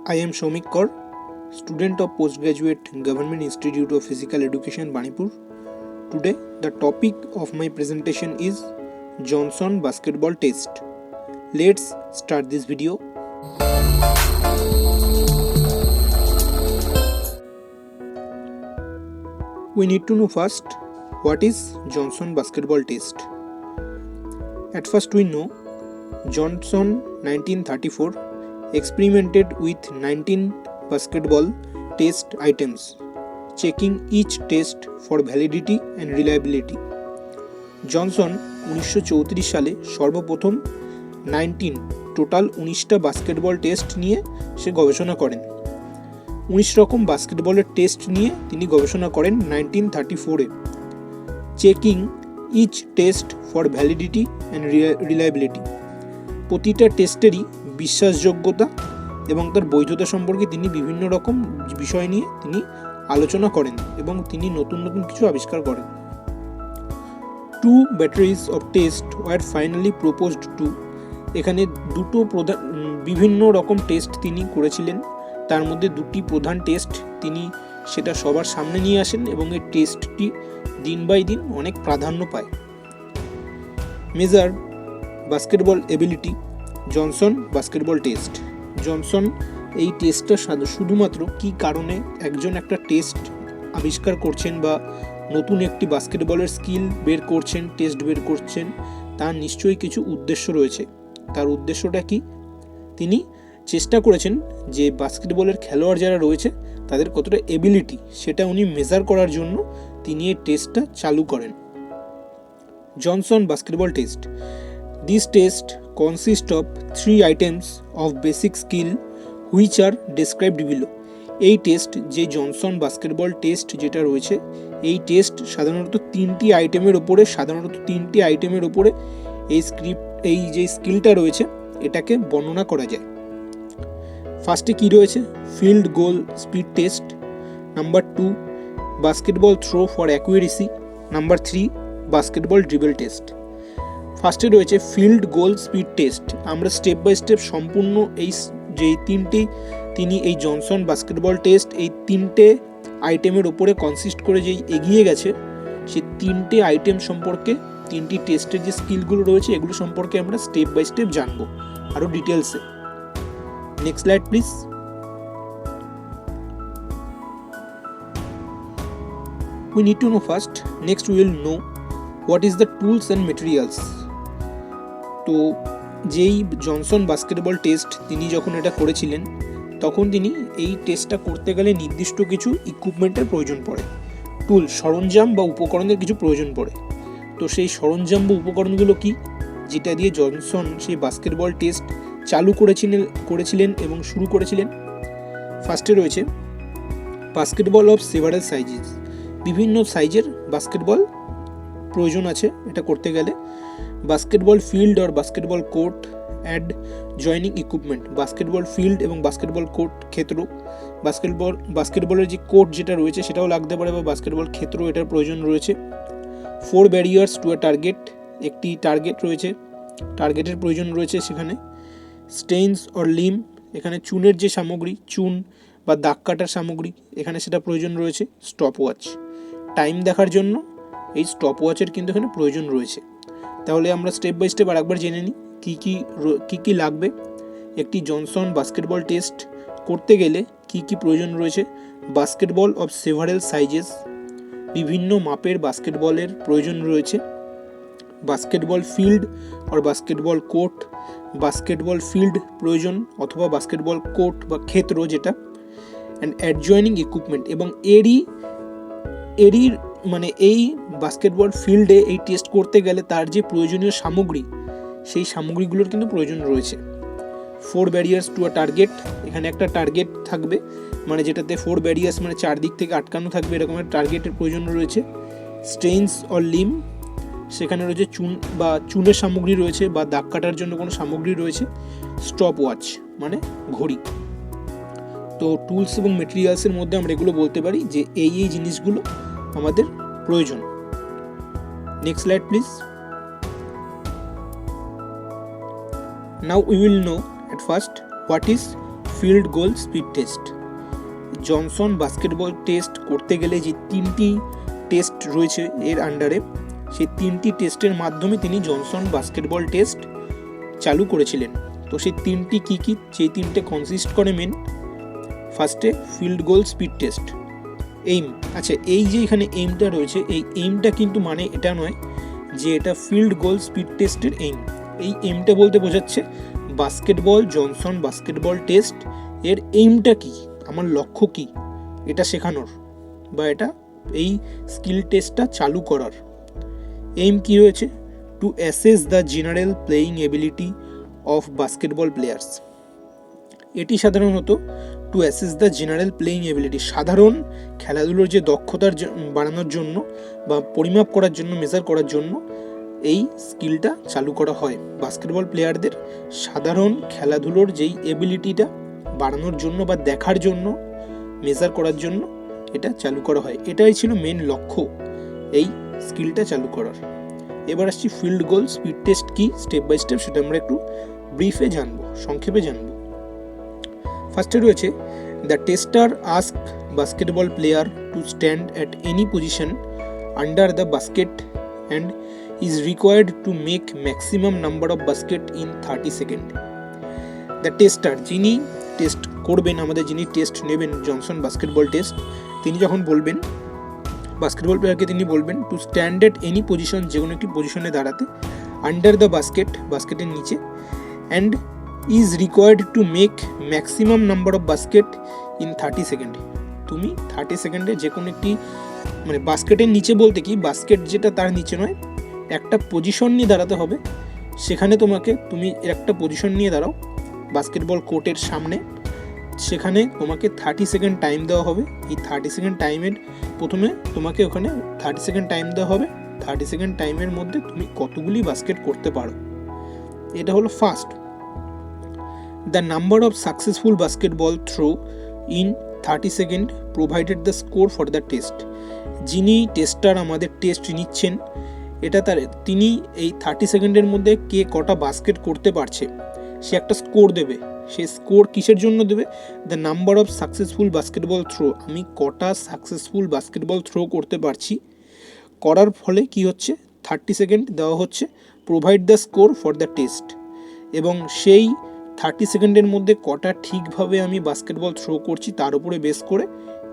I am Shomik Kaur, student of Postgraduate Government Institute of Physical Education, Banipur. Today, the topic of my presentation is Johnson Basketball Test. Let's start this video. We need to know first what is Johnson Basketball Test. At first we know Johnson 1934 experimented with 19 basketball test items, checking each test for validity and reliability. Johnson 1934 সালে সর্বপ্রথম 19টা basketball test নিয়ে সে গবেষণা করেন। 19 রকম বাস্কেটবলের test নিয়ে তিনি গবেষণা করেন 1934-এ, checking each test for validity and reliability. প্রতিটা টেস্টেরই বিশ্বাসযোগ্যতা এবং তার বৈধতা সম্পর্কে তিনি বিভিন্ন রকম বিষয় নিয়ে তিনি আলোচনা করেন এবং তিনি নতুন নতুন কিছু আবিষ্কার করেন। 2 batteries of test were finally proposed to. এখানে বিভিন্ন রকম টেস্ট তিনি করেছিলেন, তার মধ্যে 2টি প্রধান টেস্ট তিনি সেটা সবার সামনে নিয়ে আসেন এবং এই টেস্টটি দিন বাই দিন অনেক প্রাধান্য পায়। Measure basketball ability Johnson basketball test. Johnson এই টেস্টটা শুধুমাত্র কী কারণে একজন একটা টেস্ট আবিষ্কার করছেন বা নতুন একটি বাস্কেটবলের স্কিল বের করছেন, টেস্ট বের করছেন, তার নিশ্চয়ই কিছু উদ্দেশ্য রয়েছে। তার উদ্দেশ্যটা কি? তিনি চেষ্টা করেছেন যে বাস্কেটবলের খেলোয়াড় যারা রয়েছে তাদের কতটা এবিলিটি সেটা উনি মেজার করার জন্য তিনি এই টেস্টটা চালু করেন। Johnson basketball test. This test consists of 3 items of basic skill which are described below. এই টেস্ট যে জনসন বাস্কেটবল টেস্ট যেটা রয়েছে, এই টেস্ট সাধারণত 3টি আইটেমের উপরে এই যে স্কিলটা রয়েছে এটাকে বর্ণনা করা যায়। ফার্স্টে কি রয়েছে? Field goal speed test. Number 2 basketball throw for accuracy. Number 3 basketball dribble test. ফার্স্টে রয়েছে ফিল্ড গোল স্পিড টেস্ট। আমরা স্টেপ বাই স্টেপ সম্পূর্ণ তিনি এই জনসন বাস্কেটবল টেস্ট এই 3টে আইটেমের উপরে কনসিস্ট করে যেই এগিয়ে গেছে, সেই 3টে আইটেম সম্পর্কে 3টি টেস্টের যে স্কিলগুলো রয়েছে এগুলো সম্পর্কে আমরা স্টেপ বাই স্টেপ জানবো আরও ডিটেলসে। Next slide please. We need to know first, next we will know what is the tools and materials. তো যেই জনসন বাস্কেটবল টেস্ট তিনি যখন এটা করেছিলেন তখন তিনি এই টেস্টটা করতে গেলে নির্দিষ্ট কিছু ইকুইপমেন্টের প্রয়োজন পড়ে, টুল সরঞ্জাম বা উপকরণের কিছু প্রয়োজন পড়ে। তো সেই সরঞ্জাম বা উপকরণগুলো কি, যেটা দিয়ে জনসন সেই বাস্কেটবল টেস্ট চালু করেছিলেন এবং শুরু করেছিলেন? ফার্স্টে রয়েছে বাস্কেটবল অফ সেভারাল সাইজেস। বিভিন্ন সাইজের বাস্কেটবল প্রয়োজন আছে এটা করতে গেলে। বাস্কেটবল ফিল্ড আর basketball court adjoining equipment. Basketball field এবং বাস্কেটবল কোর্ট ক্ষেত্র, বাস্কেটবলের যে কোর্ট যেটা রয়েছে সেটাও লাগতে পারে বা বাস্কেটবল ক্ষেত্র এটার প্রয়োজন রয়েছে। 4 ব্যারিয়ার্স টু এ টার্গেট। একটি টার্গেট রয়েছে, টার্গেটের প্রয়োজন রয়েছে সেখানে। স্টেইনস অর লিম, এখানে চুনের যে সামগ্রী, চুন বা দাগ কাটার সামগ্রী, এখানে সেটা প্রয়োজন রয়েছে। স্টপ ওয়াচ, টাইম দেখার জন্য এই স্টপ ওয়াচের কিন্তু এখানে প্রয়োজন রয়েছে। তাহলে আমরা স্টেপ বাই স্টেপ আরেকবার জেনে নিই কী লাগবে। একটি জনসন বাস্কেটবল টেস্ট করতে গেলে কি প্রয়োজন রয়েছে? বাস্কেটবল অফ সেভারাল সাইজেস, বিভিন্ন মাপের বাস্কেটবলের প্রয়োজন রয়েছে। বাস্কেটবল ফিল্ড আর বাস্কেটবল কোর্ট, বাস্কেটবল ফিল্ড প্রয়োজন অথবা বাস্কেটবল কোর্ট বা ক্ষেত্র যেটা, অ্যান্ড অ্যাডজয়নিং ইকুইপমেন্ট। এবং এরই মানে এই বাস্কেটবল ফিল্ডে এই টেস্ট করতে গেলে তার যে প্রয়োজনীয় সামগ্রী সেই সামগ্রীগুলোর কিন্তু প্রয়োজন রয়েছে। 4 ব্যারিয়ার্স টু আ টার্গেট, এখানে একটা টার্গেট থাকবে মানে যেটাতে 4 ব্যারিয়ার্স মানে চারদিক থেকে আটকানো থাকবে, এরকম একটা টার্গেটের প্রয়োজন রয়েছে। স্টেইনস অর লিম, সেখানে রয়েছে চুনের সামগ্রী রয়েছে বা দাগ কাটার জন্য কোনো সামগ্রী রয়েছে। স্টপ ওয়াচ মানে ঘড়ি। তো টুলস এবং মেটেরিয়ালসের মধ্যে আমরা এগুলো বলতে পারি যে এই জিনিসগুলো আমাদের প্রয়োজন। Next slide please. Now we will know at first what is field goal speed test. Johnson basketball test করতে গেলে যে 3টি টেস্ট রয়েছে এর আন্ডারে, সেই 3টি টেস্টের মাধ্যমে তিনি জনসন বাস্কেটবল টেস্ট চালু করেছিলেন। তো সেই 3টি কী কী, সেই 3টে কনসিস্ট করে মেন ফার্স্টে field goal speed test. Aim, আচ্ছা এই যে এখানে এইমটা রয়েছে, এই এইমটা কিন্তু মানে এটা নয় যে এটা ফিল্ড গোল স্পিড টেস্টের এইম। এই এইমটা বলতে বোঝাচ্ছে বাস্কেটবল, জনসন বাস্কেটবল টেস্ট এর এইমটা কি, আমার লক্ষ্য কি, এটা শেখানোর বা এটা এই স্কিল টেস্টটা চালু করার। এইম কি রয়েছে? To assess the general playing ability of basketball players. এটি সাধারণত to assess the general playing ability, সাধারণ খেলাধুলোর যে দক্ষতার বাড়ানোর জন্য বা পরিমাপ করার জন্য, মেজার করার জন্য এই স্কিলটা চালু করা হয়। বাস্কেটবল প্লেয়ারদের সাধারণ খেলাধুলোর যেই এবিলিটিটা বাড়ানোর জন্য বা দেখার জন্য, মেজার করার জন্য এটা চালু করা হয়। এটাই ছিল মেন লক্ষ্য এই স্কিলটা চালু করার। এবার আসছি ফিল্ড গোল স্পিড টেস্ট কি, স্টেপ বাই স্টেপ সেটা আমরা একটু ব্রিফে জানবো, সংক্ষেপে জানবো। ফার্স্টে রয়েছে the tester ask basketball player to stand at any position under the basket and is required to make maximum number of basket in 30 second. The tester, যিনি টেস্ট করবেন, আমাদের যিনি টেস্ট নেবেন জনসন বাস্কেটবল টেস্ট, তিনি যখন বলবেন basketball প্লেয়ারকে, তিনি বলবেন to stand at any position, যে কোনো একটি পজিশনে দাঁড়াতে, আন্ডার দ্য বাস্কেট, বাস্কেটের নিচে, and is required to make maximum number of basket in 30 second. তুমি 30 সেকেন্ডে যে কোনো একটি, মানে বাস্কেটের নিচে বলতে কি, বাস্কেট যেটা তার নিচে নয়, একটা পজিশন নিয়ে দাঁড়াতে হবে। সেখানে তুমি একটা পজিশন নিয়ে দাঁড়াও বাস্কেটবল কোর্টের সামনে, সেখানে তোমাকে 30 সেকেন্ড টাইম দেওয়া হবে। এই 30 সেকেন্ড টাইমের প্রথমে তোমাকে ওখানে 30 সেকেন্ড টাইম দেওয়া হবে। 30 সেকেন্ড টাইমের মধ্যে তুমি কতগুলি বাস্কেট করতে পারো, এটা হলো first. The number of successful basketball throw in 30 second provided the score for the test. যিনি টেস্টার আমাদের টেস্ট নিচ্ছেন, এটা তিনি এই 30 সেকেন্ডের মধ্যে কে কটা বাস্কেট করতে পারছে সে একটা স্কোর দেবে। সে স্কোর কিসের জন্য দেবে? The number of successful basketball throw, আমি কটা সাকসেসফুল বাস্কেটবল থ্রো করতে পারছি, করার ফলে কি হচ্ছে, 30 সেকেন্ড দেওয়া হচ্ছে, provide the score for the test. এবং সেই 30 সেকেন্ডের মধ্যে কটা ঠিকভাবে আমি বাস্কেটবল থ্রো করছি তার উপরে বেস করে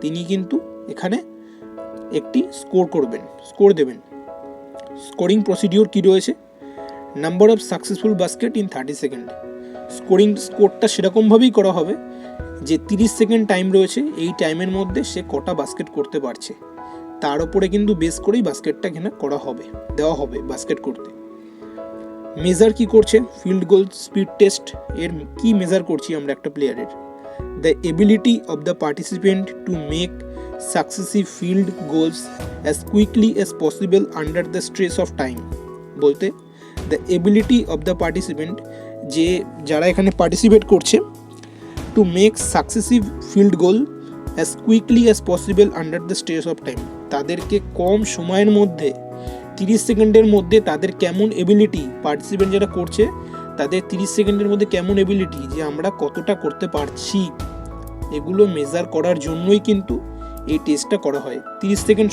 তিনি কিন্তু এখানে একটি স্কোর দেবেন। স্কোরিং প্রসিডিওর কি রয়েছে? Number of successful basket in 30 second. স্কোরটা সেরকমভাবেই করা হবে যে 30 সেকেন্ড টাইম রয়েছে, এই টাইমের মধ্যে সে কটা বাস্কেট করতে পারছে তার উপরে কিন্তু বেস করেই বাস্কেটটা এখানে দেওয়া হবে বাস্কেট করতে। মেজার কি করছে ফিল্ড গোল স্পিড টেস্ট, এর কি মেজার করছি আমরা একটা প্লেয়ারের? The ability of the participant to make successive field goals as quickly as possible under the stress of time. বলতে the ability of the participant, যে যারা এখানে পার্টিসিপেট করছে, to make successive field goal as quickly as possible under the stress of time, তাদেরকে কম সময়ের মধ্যে 30 সেকেন্ডের মধ্যে তাদের কেমন এবিলিটি, পার্টিসিপেন্ট যারা করছে তাদের 30 সেকেন্ডের মধ্যে কেমন এবিলিটি, যে আমরা কতটা করতে পারছি, এগুলো মেজার করার জন্যই কিন্তু এই টেস্টটা করা হয়। 30 সেকেন্ড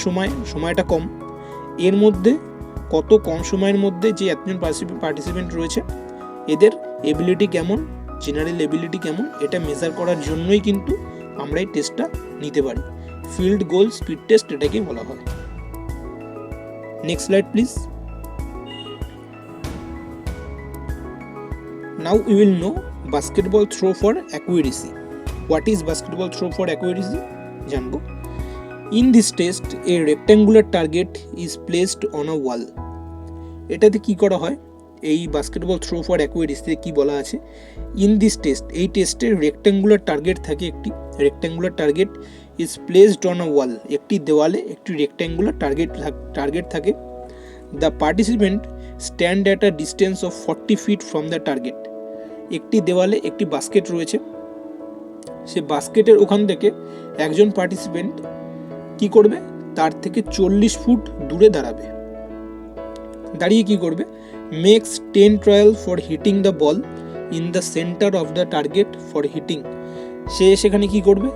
সময়টা কম, এর মধ্যে কত কম সময়ের মধ্যে যে এতজন পার্টিসিপেন্ট রয়েছে এদের এবিলিটি কেমন, জেনারেল এবিলিটি কেমন, এটা মেজার করার জন্যই কিন্তু আমরা এই টেস্টটা নিতে পারি। ফিল্ড গোল স্পিড টেস্ট এটাকে বলা হয়। Next slide please. Now we will know basketball throw for accuracy. What is basketball throw for accuracy? জানবো। In this test, a rectangular target is placed on a wall. এটাতে কি করা হয়? এই basketball throw for অ্যাকুরেসিতে কি বলা আছে? In this test, এই টেস্টে রেক্ট্যাঙ্গুলার টার্গেট থাকে, একটি rectangular target is placed on a wall, একটি দেওয়ালে একটি রেক্ট্যাঙ্গুলার টার্গেট থাকে। The participant stand at a distance of 40 feet from the target. একটি দেওয়ালে একটি বাস্কেট রয়েছে, সে বাস্কেটের ওখান থেকে একজন পার্টিসিপেন্ট কি করবে, তার থেকে 40 ফুট দূরে দাঁড়িয়ে কি করবে, makes 10 trial for hitting the ball in the centre of the target for hitting. সে সেখানে কি করবে,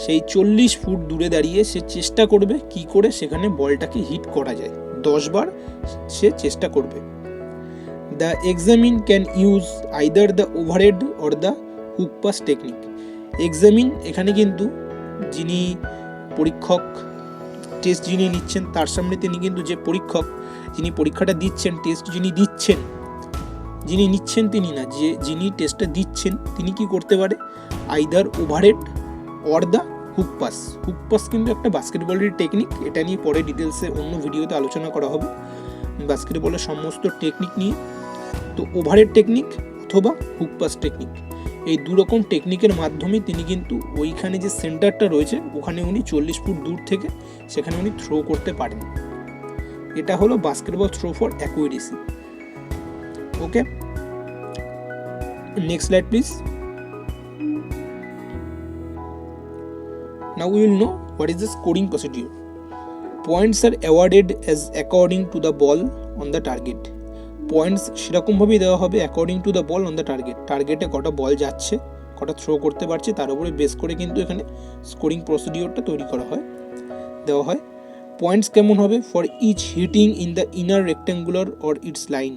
সেই 40 ফুট দূরে দাঁড়িয়ে সে চেষ্টা করবে কি করে সেখানে বলটাকে হিট করা যায়, 10 বার সে চেষ্টা করবে। The examine can use either the overhead or the hook pass technique. Examine এখানে কিন্তু যিনি পরীক্ষক, টেস্ট যিনি নিচ্ছেন তার সামনে তিনি কিন্তু যে পরীক্ষক যিনি পরীক্ষাটা দিচ্ছেন, টেস্ট যিনি দিচ্ছেন, যিনি নিচ্ছেন তিনি না, যে যিনি টেস্টটা দিচ্ছেন তিনি কি করতে পারে, either overhead or the hook pass. Hook pass কিন্তু একটা বাস্কেটবলের টেকনিক, এটা নিয়ে পরে ডিটেলসে অন্য ভিডিওতে আলোচনা করা হবে বাস্কেটবলের সমস্ত টেকনিক নিয়ে। তো ওভারহেড টেকনিক অথবা হুক পাস টেকনিক, এই দুরকম টেকনিকের মাধ্যমে তিনি কিন্তু ওইখানে যে সেন্টারটা রয়েছে ওখানে উনি 40 ফুট দূর থেকে সেখানে উনি থ্রো করতে পারেন। এটা হলো basketball throw for accuracy. Okay, next slide please. Now we will know what is the scoring procedure. Points are awarded as according to the ball on the target. Points সেরকমভাবেই দেওয়া হবে according to the ball on the target. টার্গেটে কটা বল যাচ্ছে, কটা throw করতে পারছে তার উপরে বেস করে কিন্তু এখানে স্কোরিং প্রসিডিওরটা তৈরি করা হয়, দেওয়া হয়। পয়েন্টস কেমন হবে, for each hitting in the inner rectangular or its line.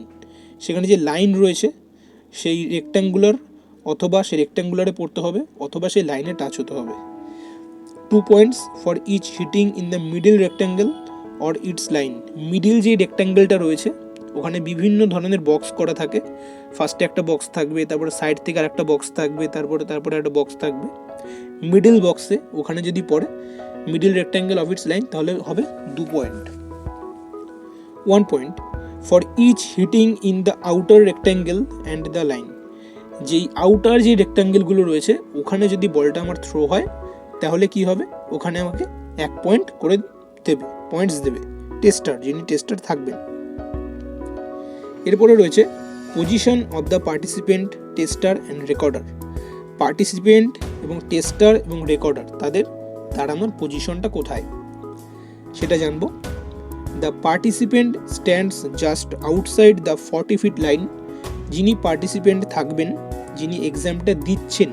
সেখানে যে লাইন রয়েছে সেই রেক্ট্যাঙ্গুলার অথবা সেই রেক্ট্যাঙ্গুলারে পড়তে হবে অথবা সেই লাইনে টাচ হতে হবে। 2 points for each hitting in the middle rectangle or its line. Middle যে রেক্ট্যাঙ্গেলটা রয়েছে ওখানে বিভিন্ন ধরনের বক্স করা থাকে। ফার্স্টে একটা বক্স থাকবে, তারপরে সাইড থেকে আর একটা বক্স থাকবে, তারপরে একটা বক্স থাকবে। মিডিল বক্সে ওখানে যদি পড়ে middle rectangle of its line তাহলে হবে 2 point. 1 point for each hitting in the outer rectangle and the line. যেই আউটার যে রেক্ট্যাঙ্গেলগুলো রয়েছে ওখানে যদি বলটা আমার থ্রো হয় তাহলে কি হবে, ওখানে আমাকে 1 পয়েন্ট করে দেবে, পয়েন্টস দেবে টেস্টার, যিনি টেস্টার থাকবেন। এরপরে রয়েছে position of the participant, tester and recorder. Participant এবং টেস্টার এবং রেকর্ডার তাদের দাঁড়ানোর পজিশনটা কোথায় সেটা জানবো। The participant stands just outside the 40 feet line. যিনি পার্টিসিপেন্ট থাকবেন, যিনি এক্সামটা দিচ্ছেন,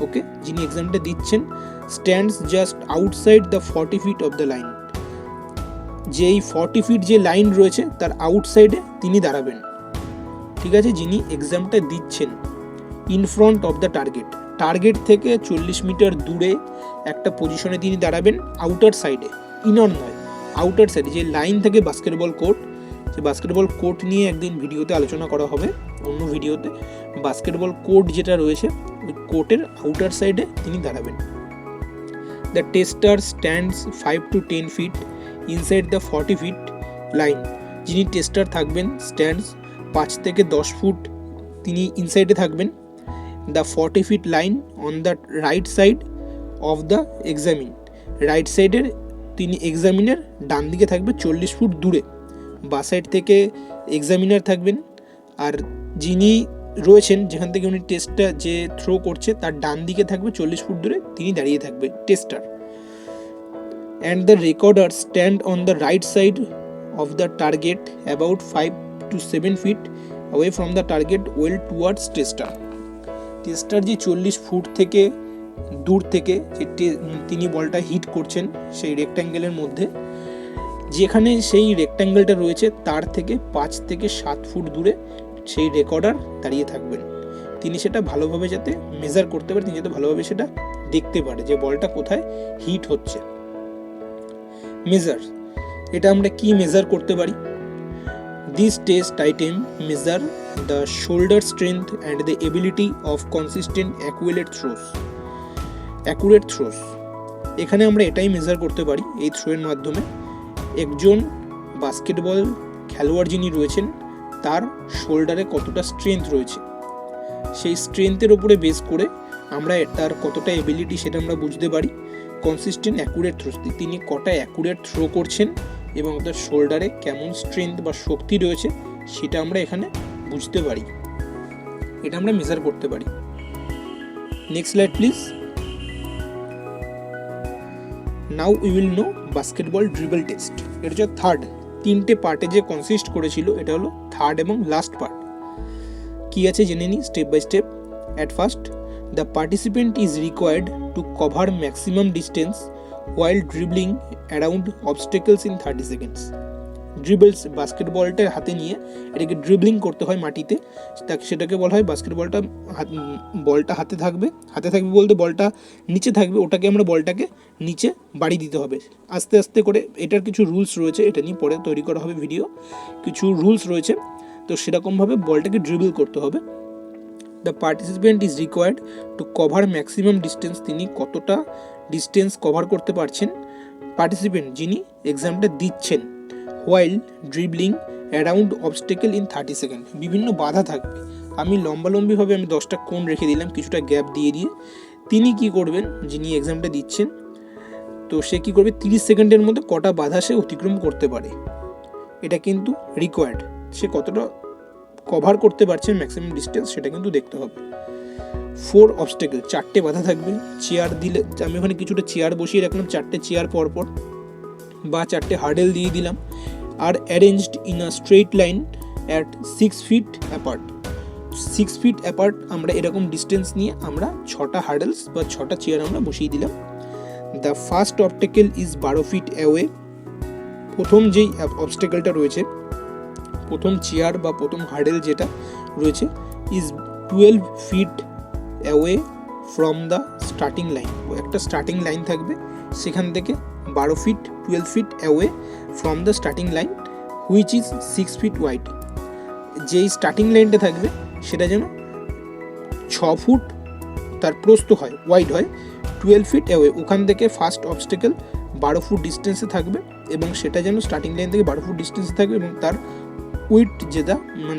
ওকে, যিনি এক্সামটা দিচ্ছেন, stands just outside the 40 feet of the line. যেই 40 ফিট যে লাইন রয়েছে তার আউটসাইডে তিনি দাঁড়াবেন, ঠিক আছে, যিনি এক্সামটা দিচ্ছেন। In front of the target, target থেকে 40 মিটার দূরে একটা পজিশনে তিনি দাঁড়াবেন, আউটার সাইডে, ইনার নয়, আউটার সাইডে। যে লাইন থেকে বাস্কেটবল কোর্ট, যে বাস্কেটবল কোর্ট নিয়ে একদিন ভিডিওতে আলোচনা করা হবে, অন্য ভিডিওতে। বাস্কেটবল কোর্ট যেটা রয়েছে ওই কোর্টের আউটার সাইডে তিনি দাঁড়াবেন। The tester stands 5 to 10 feet inside the 40 feet line. যিনি টেস্টার থাকবেন স্ট্যান্ডস 5 থেকে 10 ফুট তিনি ইনসাইডে থাকবেন। The 40 feet line on the right side of the examine. Right সাইডের তিনি এক্সামিনের ডান দিকে থাকবে 40 ফুট দূরে। বা সাইড থেকে এক্সামিনার থাকবেন, আর যিনি রয়েছেন যেখান থেকে উনি টেস্টটা যে থ্রো করছে তার ডান দিকে থাকবে 40 ফুট দূরে তিনি দাঁড়িয়ে থাকবে tester. And the recorder stand on the right side of the target about 5 to 7 feet away from the target well towards tester. Tester যে 40 ফুট থেকে দূর থেকে যে তিনি বলটা হিট করছেন সেই রেক্ট্যাঙ্গেলের মধ্যে, যেখানে সেই রেক্ট্যাঙ্গেলটা রয়েছে তার থেকে 5 থেকে 7 ফুট দূরে সেই রেকর্ডার দাঁড়িয়ে থাকবেন। তিনি সেটা ভালোভাবে যাতে মেজার করতে পারে, তিনি যাতে ভালোভাবে সেটা দেখতে পারে যে বলটা কোথায় হিট হচ্ছে। মেজার, এটা আমরা কি মেজার করতে পারি? This test item measure the shoulder strength and the ability of consistent accurate throes. এখানে আমরা এটাই মেজার করতে পারি এই থ্রোয়ের মাধ্যমে, একজন বাস্কেটবল খেলোয়াড় যিনি রয়েছেন তার শোল্ডারে কতটা স্ট্রেংথ রয়েছে, সেই স্ট্রেংথের উপরে বেস করে আমরা তার কতটা এবিলিটি সেটা আমরা বুঝতে পারি। কনসিস্টেন্ট অ্যাকুরেট থ্রোস, তিনি কটা অ্যাকুরেট থ্রো করছেন এবং তার শোল্ডারে কেমন স্ট্রেংথ বা শক্তি রয়েছে সেটা আমরা এখানে বুঝতে পারি, এটা আমরা মেজার করতে পারি। Next slide please. Now we will know basketball dribble test. এটা হচ্ছে থার্ড, 3টে পার্টে যে কনসিস্ট করেছিল এটা হলো থার্ড এবং লাস্ট পার্ট। কি আছে জেনে নিই step by step. At first the participant is required to cover maximum distance while dribbling around obstacles in 30 seconds. Dribbles, বাস্কেটবলটা হাতে নিয়ে এটাকে ড্রিবলিং করতে হয় মাটিতে, সেটাকে বলা হয় বাস্কেটবলটা। বলটা হাতে থাকবে বলতে বলটা নিচে থাকবে, ওটাকে আমরা বলটাকে নিচে বাড়ি দিতে হবে আস্তে আস্তে করে। এটার কিছু রুলস রয়েছে, এটা নিয়ে পরে তৈরি করা হবে ভিডিও, কিছু রুলস রয়েছে। তো সেরকমভাবে বলটাকে ড্রিবল করতে হবে। The participant is required to cover maximum distance, তিনি কতটা ডিস্টেন্স কভার করতে পারছেন, পার্টিসিপেন্ট যিনি এক্সামটা দিচ্ছেন, while dribbling around obstacle in 30 second. বিভিন্ন বাধা থাকবে, আমি লম্বালম্বিভাবে আমি 10টা কোণ রেখে দিলাম, কিছুটা গ্যাপ দিয়ে তিনি কি করবেন, যিনি এক্সামটা দিচ্ছেন, তো সে কি করবে, 30 সেকেন্ডের মধ্যে কটা বাধা সে অতিক্রম করতে পারে, এটা কিন্তু রিকোয়ার্ড। সে কতটা কভার করতে পারছে ম্যাক্সিমাম ডিস্টেন্স, সেটা কিন্তু দেখতে হবে। 4 অবস্টেকেল, 4টে বাধা থাকবে। চেয়ার দিলে, আমি ওখানে কিছুটা চেয়ার বসিয়ে রাখলাম, 4টে চেয়ার পরপর, বা 4টে হার্ডেল দিয়ে দিলাম। আর arranged in a straight line at 6 feet apart. 6 feet apart আমরা এরকম ডিস্টেন্স নিয়ে আমরা 6টা হার্ডেলস বা 6টা চেয়ার আমরা বসিয়ে দিলাম। The first obstacle is 12 feet away. প্রথম যেই অবস্টেকেলটা রয়েছে, প্রথম চেয়ার বা প্রথম হার্ডেল যেটা রয়েছে, is 12 feet away from the starting line. একটা স্টার্টিং লাইন থাকবে, সেখান থেকে 12 feet 12 feet away from the starting line which is 6 feet wide. যেই স্টার্টিং লাইনটা থাকবে সেটা যেন 6 ফুট তার প্রস্থ হয়, ওয়াইড হয়। 12 feet অ্যাওয়ে, ওখান থেকে ফার্স্ট অবস্টেকেল 12 ফুট ডিস্টেন্সে থাকবে, এবং সেটা যেন স্টার্টিং লাইন থেকে 12 ফুট ডিস্টেন্সে থাকবে, এবং তার উইথ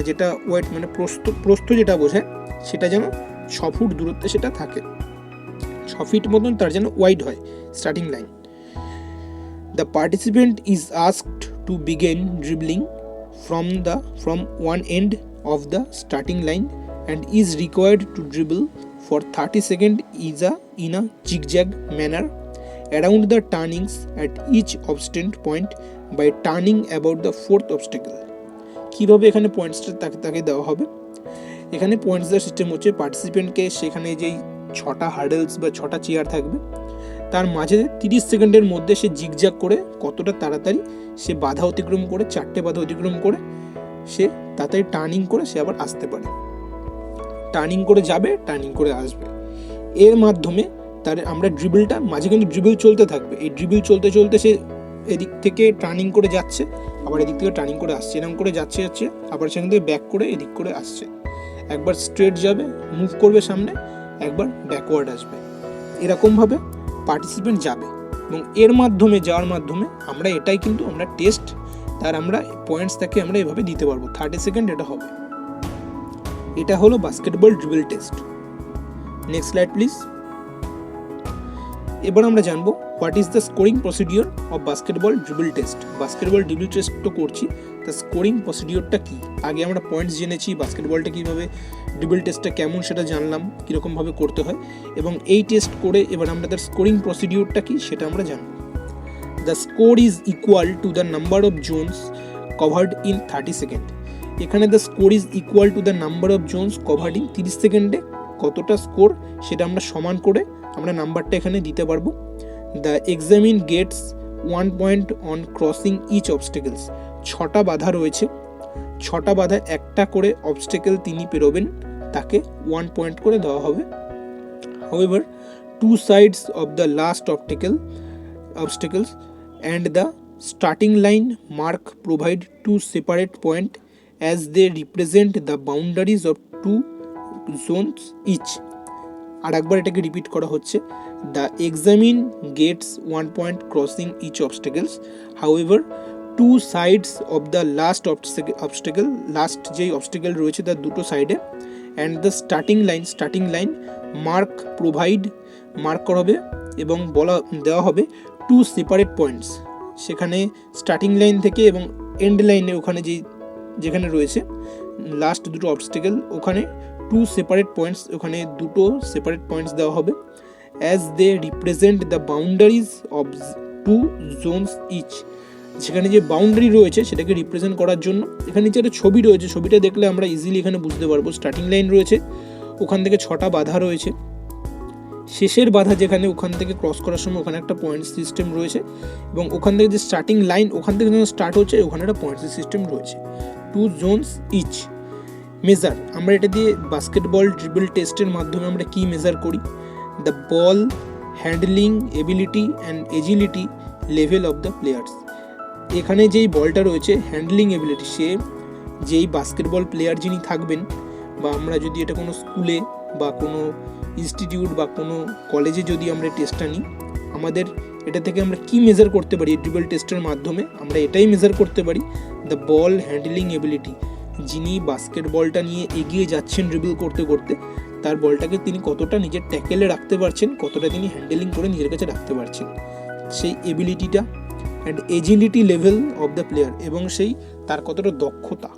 যেটা ওয়েট মানে প্রস্থ যেটা বোঝায়, সেটা যেন 6 ফুট দূরত্বে সেটা থাকে, 6 ফিট মতন তার যেন ওয়াইড হয় starting line. The participant is asked to begin dribbling from one end of the starting line and is required to dribble for 30 seconds in a zigzag manner around the turnings at each obstacle point by turning about the fourth obstacle. কিভাবে এখানে পয়েন্টসটা তাকে দেওয়া হবে, এখানে points দেওয়ার system হচ্ছে, পার্টিসিপেন্টকে সেখানে যেই 6টা হার্ডেলস বা 6টা চেয়ার থাকবে, তার মাঝে 30 সেকেন্ডের মধ্যে সে জিগজ্যাগ করে কতটা তাড়াতাড়ি সে বাধা অতিক্রম করে, 4টে বাধা অতিক্রম করে সে তাড়াতাড়ি টার্নিং করে সে আবার আসতে পারে। টার্নিং করে যাবে, টার্নিং করে আসবে, এর মাধ্যমে তার আমরা ড্রিবলটা মাঝে কিন্তু ড্রিবল চলতে থাকবে। এই ড্রিবল চলতে চলতে সে এদিক থেকে টার্নিং করে যাচ্ছে, আবার এদিক থেকে টার্নিং করে আসছে, এরকম করে যাচ্ছে আবার সেখান থেকে ব্যাক করে এদিক করে আসছে। একবার স্ট্রেট যাবে, মুভ করবে সামনে, একবার ব্যাকওয়ার্ড আসবে, এরকমভাবে পার্টিসিপেন্ট যাবে। এবং এর মাধ্যমে যাওয়ার মাধ্যমে আমরা এটাই কিন্তু আমরা টেস্ট, তার আমরা পয়েন্টস তাকে আমরা এভাবে দিতে পারবো। 30 সেকেন্ড এটা হবে। এটা হলো basketball dribble test. Next slide please. এবার আমরা জানবো what is the scoring procedure of basketball dribble test. Basketball dribble test তো করছি, তা স্কোরিং প্রসিডিওরটা কী। আগে আমরা পয়েন্টস জেনেছি, বাস্কেটবলটা কীভাবে, ড্রিবল টেস্টটা কেমন সেটা জানলাম, কীরকমভাবে করতে হয়, এবং এই টেস্ট করে এবার আমরা তার স্কোরিং প্রসিডিওরটা কী সেটা আমরা জানবো। The score is equal to the number of zones covered in 30 second. এখানে the score is equal to the number of zones covered in 30 সেকেন্ডে কতটা স্কোর সেটা আমরা সমান করে আমরা নাম্বারটা এখানে দিতে পারবো। The examinee gets 1 point on crossing each obstacles. 6টা বাধা রয়েছে, 6টা বাধা একটা করে অবস্টেকেল তিনি পেরোবেন, তাকে 1 পয়েন্ট করে দেওয়া হবে। However, 2 sides of the last obstacles and the starting line mark provide 2 separate points as they represent the boundaries of 2 zones each. আর একবার এটাকে রিপিট করা হচ্ছে, the examinee gets 1 point crossing each obstacles, however 2 sides of the last obstacle, last যেই obstacle রয়েছে তার দুটো সাইডে, and the starting line mark করা হবে এবং দেওয়া হবে 2 সেপারেট পয়েন্টস। সেখানে স্টার্টিং লাইন থেকে এবং এন্ড লাইনে ওখানে যেখানে রয়েছে লাস্ট দুটো অবস্টেকেল, ওখানে 2 সেপারেট পয়েন্টস, ওখানে দুটো সেপারেট পয়েন্টস দেওয়া হবে। As they represent the boundaries of 2 zones each. যেখানে যে বাউন্ডারি রয়েছে সেটাকে রিপ্রেজেন্ট করার জন্য এখানে নিচে একটা ছবি রয়েছে, ছবিটা দেখলে আমরা ইজিলি এখানে বুঝতে পারবো। স্টার্টিং লাইন রয়েছে, ওখান থেকে 6টা বাধা রয়েছে, শেষের বাধা যেখানে, ওখান থেকে ক্রস করার সময় ওখানে একটা পয়েন্ট সিস্টেম রয়েছে, এবং ওখান থেকে যে স্টার্টিং লাইন ওখান থেকে যখন স্টার্ট হচ্ছে ওখানে একটা পয়েন্ট সিস্টেম রয়েছে। 2 জোনস ইচ। মেজার, আমরা এটা দিয়ে বাস্কেটবল ড্রিবল টেস্টের মাধ্যমে আমরা কি মেজার করি? The ball handling ability and agility level of the players. এখানে যেই বলটা রয়েছে হ্যান্ডলিং এবিলিটি, সে যেই বাস্কেটবল প্লেয়ার যিনি থাকবেন, বা আমরা যদি এটা কোনো স্কুলে বা কোনো ইনস্টিটিউট বা কোনো কলেজে যদি আমরা টেস্টটা নিই, আমাদের এটা থেকে আমরা কি মেজার করতে পারি? ড্রিবল টেস্টের মাধ্যমে আমরা এটাই মেজার করতে পারি, দ্য বল হ্যান্ডলিং এবিলিটি। যিনি বাস্কেটবলটা নিয়ে এগিয়ে যাচ্ছেন ড্রিবল করতে করতে, তার বলটাকে তিনি কতটা নিজের ট্যাকেলে রাখতে পারছেন, কতটা তিনি হ্যান্ডেলিং করে নিজের কাছে রাখতে পারছেন, সেই এবিলিটিটা। And agility level of the player, এবং সেই তার কতটা দক্ষতা,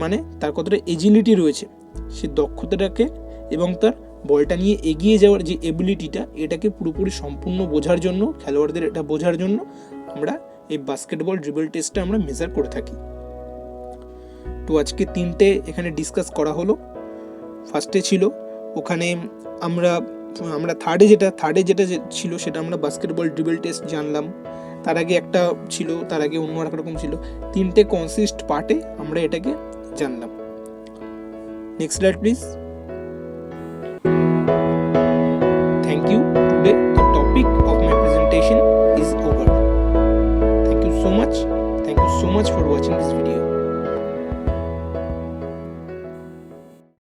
মানে তার কতটা এজিলিটি রয়েছে, সেই দক্ষতাটাকে এবং তার বলটা নিয়ে এগিয়ে যাওয়ার যে এবিলিটিটা, এটাকে পুরোপুরি সম্পূর্ণ বোঝার জন্য, খেলোয়াড়দের এটা বোঝার জন্য আমরা এই বাস্কেটবল ড্রিবল টেস্টটা আমরা মেজার করে থাকি। তো আজকে 3টে এখানে ডিসকাস করা হলো। ফার্স্টে ছিল ওখানে আমরা থার্ডে যেটা ছিল সেটা আমরা বাস্কেটবল ড্রিবল টেস্ট জানলাম। তার আগে একটা ছিল, তার আগে অন্য একটা রকম ছিল। 3টে কনসিস্ট পার্টে আমরা এটাকে জানলাম। Next slide please. Thank you. Today the topic of my presentation is over. Thank you so much for watching this video.